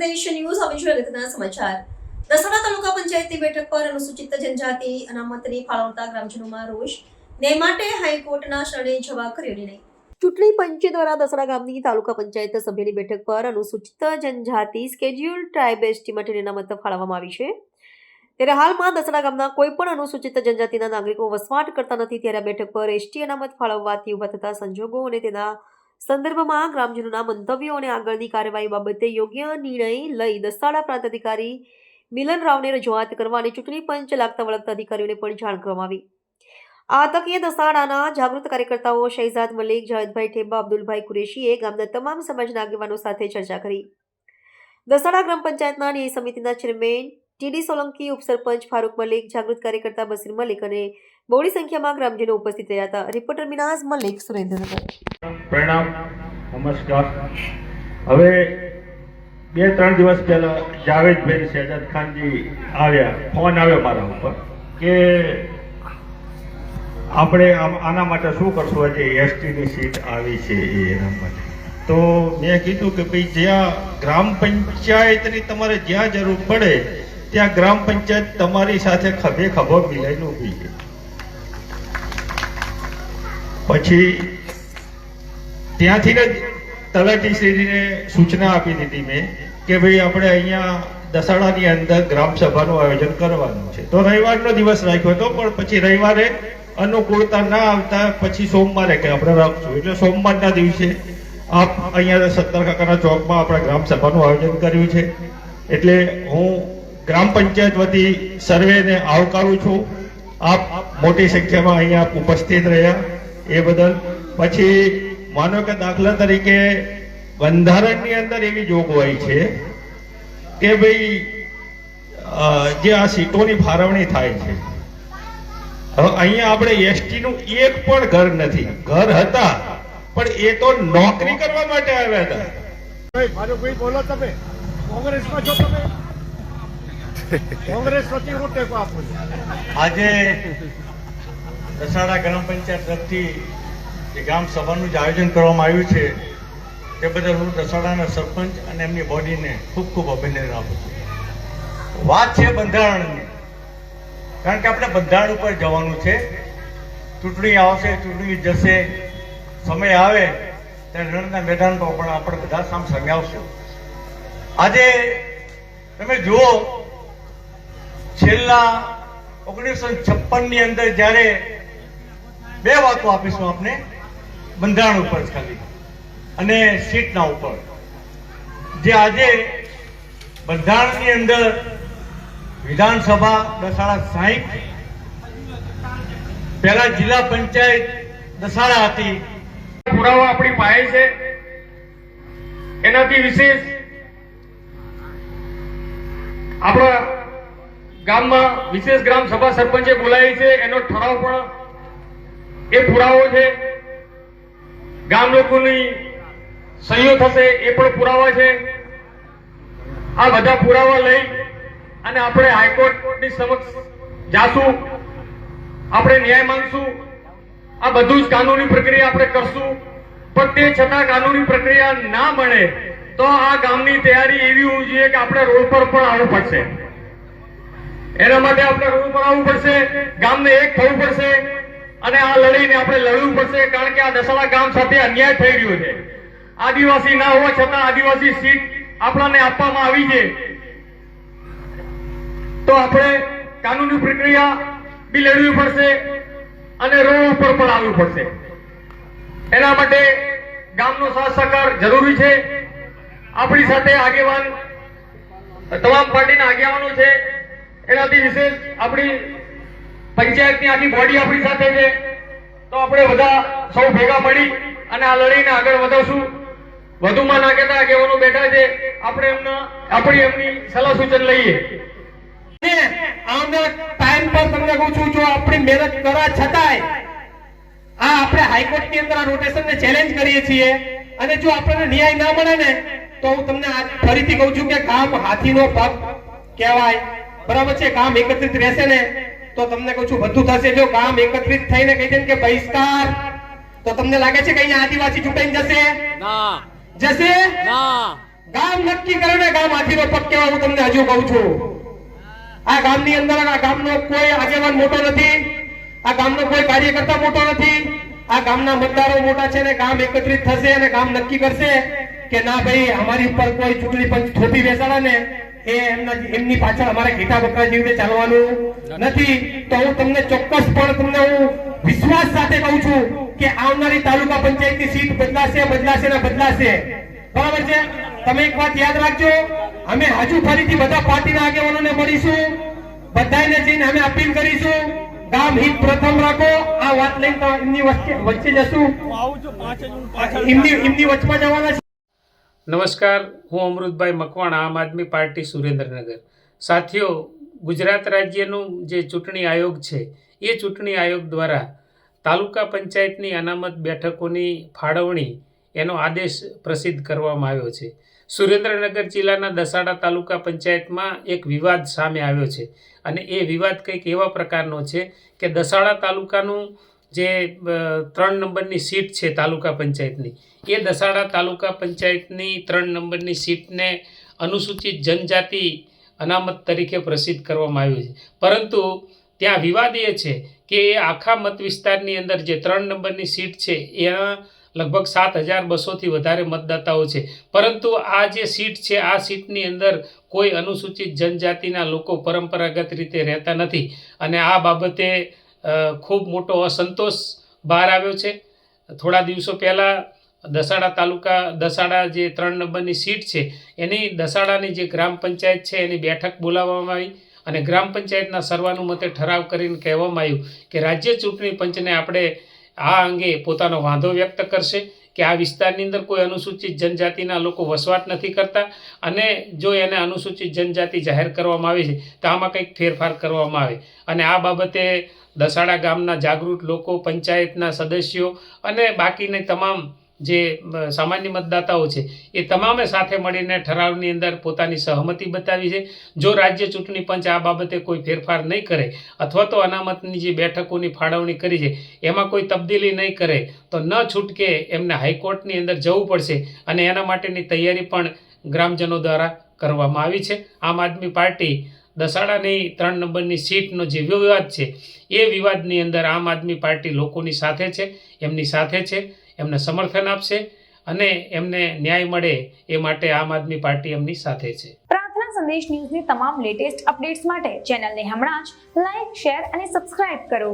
સંદેશ ન્યૂઝ હવે જોઈએ અગત્યના સમાચાર. દસાડા તાલુકા પંચાયતની બેઠક પર અનુસૂચિત જનજાતિ અનામતની ફાળવતા ગ્રામજનોમાં રોષ ને માટે હાઈકોર્ટના શરણે જવા કર્યો નિર્ણય. ચૂંટણી પંચ દ્વારા દસાડા ગામની તાલુકા પંચાયત સભ્યની બેઠક પર અનુસૂચિત જનજાતિ સ્કેડ્યુલ ટ્રાઇબ એસટી માટેની અનામત ફાળવવામાં આવી છે. ત્યારે હાલમાં દસાડા ગામના કોઈ પણ અનુસૂચિત જનજાતિના નાગરિકો વસવાટ કરતા નથી. ત્યારે આ બેઠક પર એસટી અનામત ફાળવવાથી ઉભા થતા સંજોગો અને તેના સંદર્ભમાં ગ્રામજનોના મંતવ્યો અને આગળની કાર્યવાહી બાબતે યોગ્ય નિર્ણય લઈ દસાડા પ્રાંત અધિકારી મિલન રાવને રજૂઆત કરવા અને ચૂંટણી પંચ લાગતા વળગતા અધિકારીઓને પણ જાણ કરવામાં આવી. આ તકે દસાડાના જાગૃત કાર્યકર્તાઓ શહેજાદ મલિક, જાવેદભાઈ ઠેબા, અબ્દુલભાઈ કુરેશીએ ગામના તમામ સમાજના આગેવાનો સાથે ચર્ચા કરી. દસાડા ગ્રામ પંચાયતના ન્યાય સમિતિના ચેરમેન ટીડી સોલંકી, ઉપસરપંચ ફારૂક મલિક, જાગૃત કાર્યકર્તા બસીર મલિક અને બહોળી સંખ્યામાં ગ્રામજનો ઉપસ્થિત રહ્યા હતા. રિપોર્ટર મિનાઝ મલિક, સુરેન્દ્રનગર. પ્રણામ, નમસ્કાર. હવે 2-3 દિવસ પહેલા જાવેદભાઈ શહેજાદ ખાનજી આવ્યા, ફોન આવ્યો મારા ઉપર કે આપણે આના માટે શું કરશું, આજે એસટીની સીટ આવી છે એના માટે. તો મેં કીધું કે ભાઈ જ્યાં ગ્રામ પંચાયતની તમારે જ્યાં જરૂર પડે ત્યાં ગ્રામ પંચાયત તમારી સાથે ખભે ખભો મિલાઈને ઊભી છે. પછી ત્યાંથી જ તલાટીશ્રીને સૂચના આપી દીધી મેં કે ભાઈ આપણે અહીંયા દસાડાની અંદર ગ્રામ સભાનું આયોજન કરવાનું છે. તો રવિવારનો દિવસ રાખ્યો હતો, પણ પછી રવિવારે અનુકૂળતા ના આવતા પછી સોમવારે કે આપણે રાખશું. એટલે સોમવારના દિવસે આપ અહીંયા સત્તર કાકાના ચોકમાં આપણે ગ્રામ સભાનું આયોજન કર્યું છે. એટલે હું ગ્રામ પંચાયત વતી સર્વેને આવકારું છું. આપ મોટી સંખ્યામાં અહીંયા ઉપસ્થિત રહ્યા એ બદલ. પછી માનો કે દાખલા તરીકે બંધારણની અંદર એવી જોગવાઈ છે કે ભાઈ જે આ સીટોની ફાળવણી થાય છે, હવે અહીંયા આપણે એસટીનું એક પણ ઘર નથી. ઘર હતા પણ એ તો નોકરી કરવા માટે આવ્યા હતા. ભાઈ બોલો, તમે કોંગ્રેસમાં છો, તમે કોંગ્રેસ વતી હું ટેકો આપું છું. આજે દસાડા ગ્રામ પંચાયત તરફથી જે ગ્રામ સભાનું જે આયોજન કરવામાં આવ્યું છે તે બદલ હું દસાડાના સરપંચ અને એમની બોડીને ખૂબ ખૂબ અભિનંદન આપું છું. વાત છે બંધારણની, કારણ કે આપણે બંધારણ ઉપર જવાનું છે. ચૂંટણી આવશે, ચૂંટણી જશે, સમય આવે ત્યારે રણના મેદાન પર પણ આપણે બધા સામ સંગાવશું. આજે તમે જુઓ, છેલ્લા 1956 ની અંદર જ્યારે 2 વાતો આપીશું આપને, બંધારણ ઉપર ખાલી અને સીટના ઉપર. જે આજે બંધારણની અંદર વિધાનસભા દસાડા 60, પહેલા જિલ્લા પંચાયત દસાડા હતી. પુરાવો આપણી પાસે છે, એનાથી વિશેષ આપણા ગામમાં વિશેષ ગ્રામ સભા સરપંચે બોલાવી છે, એનો ઠરાવ પણ એ પુરાવો છે. ગામ લોકોની સહીઓ થશે એ પણ પુરાવા છે. આ બધા પુરાવા લઈ અને આપણે હાઈકોર્ટની સમક્ષ જાશું, આપણે ન્યાય માંગશું. આ બધું જ કાનૂની પ્રક્રિયા આપણે કરશું. પણ તે છતાં કાનૂની પ્રક્રિયા ના મળે તો આ ગામની તૈયારી એવી હોવી જોઈએ કે આપણે રોડ પર પણ આવવું પડશે. એના માટે આપણે રોડ પર આવવું પડશે, ગામને એક થવું પડશે અને આ લડીને આપણે લડવું પડશે. કારણ કે આ દસાડા ગામ સાથે અન્યાય થઈ રહ્યો છે. આદિવાસી ના હોવા છતાં આદિવાસી સીટ આપણને આપવામાં આવી છે, તો આપણે કાનૂની પ્રક્રિયા બી લડવી પડશે અને રોડ ઉપર પણ આવવું પડશે. એના માટે ગામનો સાથ સહકાર જરૂરી છે. આપણી સાથે આગેવાન, તમામ પાર્ટીના આગેવાનો છે. એનાથી વિશેષ આપણી પંચાયતની આખી બોડી આપણી સાથે છે. તો આપણે બધા સૌ ભેગા મળી અને આ લડીને આગળ વધારશું. વધુમાં ના કહેતા આગેવાનો બેઠા છે, આપણે એમની સલાહ સૂચન લઈએ. આવનાર ટાઈમ પર તમને કહું છું, જો આપણી મહેનત કરવા છતાંય આ આપણે હાઈકોર્ટ ની અંદર આ રોટેશન ને ચેલેન્જ કરીએ છીએ અને જો આપણને ન્યાય ના મળે ને તો હું તમને ફરીથી કહું છું કે ગામ હાથીનો પગ કહેવાય. બરાબર છે? ગામ એકત્રિત રહેશે ને તો તમને કહું છું બધું થશે. જો ગામ એકત્રિત થઈને કહી દે કે બહિષ્કાર, તો તમને લાગે છે કે અહીંયા આદિવાસી ચૂંટાઈને જશે? ના. જશે? ના. ગામ નક્કી કરે ને ગામ હાથીનો પગ કહેવાય. હું તમને હજુ કહું છું, આ ગામની અંદર આ ગામનો કોઈ આગેવાન મોટો નથી, આ ગામનો કોઈ કાર્યકર્તા મોટો નથી, આ ગામના મતદારો મોટા છે ને ગામ એકત્રિત થશે અને ગામ નક્કી કરશે કે ના ભાઈ અમારી ઉપર કોઈ ચૂંટણી પંચ થોપી બેસાડે ને એમની પાછળ અમારે ઘેટા બકરા જેવી રીતે ચાલવાનું નથી. તો હું તમને ચોક્કસપણે તમને હું વિશ્વાસ સાથે કહું છું કે આવનારી તાલુકા પંચાયતની સીટ બદલાશે ને બદલાશે. બરાબર છે? તમે એક વાત યાદ રાખજો, અમે હજુ ફરીથી બધા પાર્ટીના આગેવાનોને મળીશું, બધાને જઈને અમે અપીલ કરીશું ગામ હિત પ્રથમ રાખો. આ વાત લઈને તો એમની વચ્ચે જશું, એમની વચમાં જવાના છે. નમસ્કાર, હું અમૃતભાઈ મકવાણા, આમ આદમી પાર્ટી સુરેન્દ્રનગર. સાથીઓ, ગુજરાત રાજ્યનું જે ચૂંટણી આયોગ છે એ ચૂંટણી આયોગ દ્વારા તાલુકા પંચાયતની અનામત બેઠકોની ફાળવણી એનો આદેશ પ્રસિદ્ધ કરવામાં આવ્યો છે. સુરેન્દ્રનગર જિલ્લાના દસાડા તાલુકા પંચાયતમાં એક વિવાદ સામે આવ્યો છે અને એ વિવાદ કંઈક એવા પ્રકારનો છે કે દસાડા તાલુકાનું જે 3 નંબરની સીટ છે તાલુકા પંચાયતની, એ દસાડા તાલુકા પંચાયતની 3 નંબરની સીટને અનુસૂચિત જનજાતિ અનામત તરીકે પ્રસિદ્ધ કરવામાં આવ્યું છે. પરંતુ ત્યાં વિવાદ એ છે કે એ આખા મત વિસ્તારની અંદર જે 3 નંબરની સીટ છે એના લગભગ 7,200થી વધારે મતદાતાઓ છે, પરંતુ આ જે સીટ છે આ સીટની અંદર કોઈ અનુસૂચિત જનજાતિના લોકો પરંપરાગત રીતે રહેતા નથી અને આ બાબતે ખૂબ મોટો અસંતોષ બહાર આવ્યો છે. થોડા દિવસો પહેલાં દસાડા જે 3 નંબરની સીટ છે એની દસાડાની જે ગ્રામ પંચાયત છે એની બેઠક બોલાવવામાં આવી અને ગ્રામ પંચાયતના સર્વાનુમતે ઠરાવ કરીને કહેવામાં આવ્યું કે રાજ્ય ચૂંટણી પંચને આપણે આ અંગે પોતાનો વાંધો વ્યક્ત કરશે કે આ વિસ્તારની અંદર કોઈ અનુસૂચિત જનજાતિના લોકો વસવાટ નથી કરતા અને જો એને અનુસૂચિત જનજાતિ જાહેર કરવામાં આવી છે તો આમાં કંઈક ફેરફાર કરવામાં આવે. અને આ બાબતે દસાડા ગામના જાગૃત લોકો, પંચાયતના સદસ્યો અને બાકીની તમામ જે સામાન્ય મતદાતાઓ છે એ તમામે સાથે મળીને ઠરાવની અંદર પોતાની સહમતિ બતાવી છે. જો રાજ્ય ચૂંટણી પંચ આ બાબતે કોઈ ફેરફાર નહીં કરે અથવા તો અનામતની જે બેઠકોની ફાળવણી કરી છે એમાં કોઈ તબદીલી નહીં કરે તો ન છૂટકે એમને હાઈકોર્ટની અંદર જવું પડશે અને એના માટેની તૈયારી પણ ગ્રામજનો દ્વારા કરવામાં આવી છે. આમ આદમી પાર્ટી દસાડાની 3 નંબરની સીટનો જે વિવાદ છે એ વિવાદની અંદર આમ આદમી પાર્ટી લોકોની સાથે છે, એમની સાથે છે, એમને સમર્થન આપશે અને એમને ન્યાય મળે એ માટે આમ આદમી પાર્ટી એમની સાથે છે. પ્રાર્થના સંદેશ ન્યૂઝની તમામ લેટેસ્ટ અપડેટ્સ માટે ચેનલને હમણાં જ લાઈક, શેર અને સબસ્ક્રાઇબ કરો.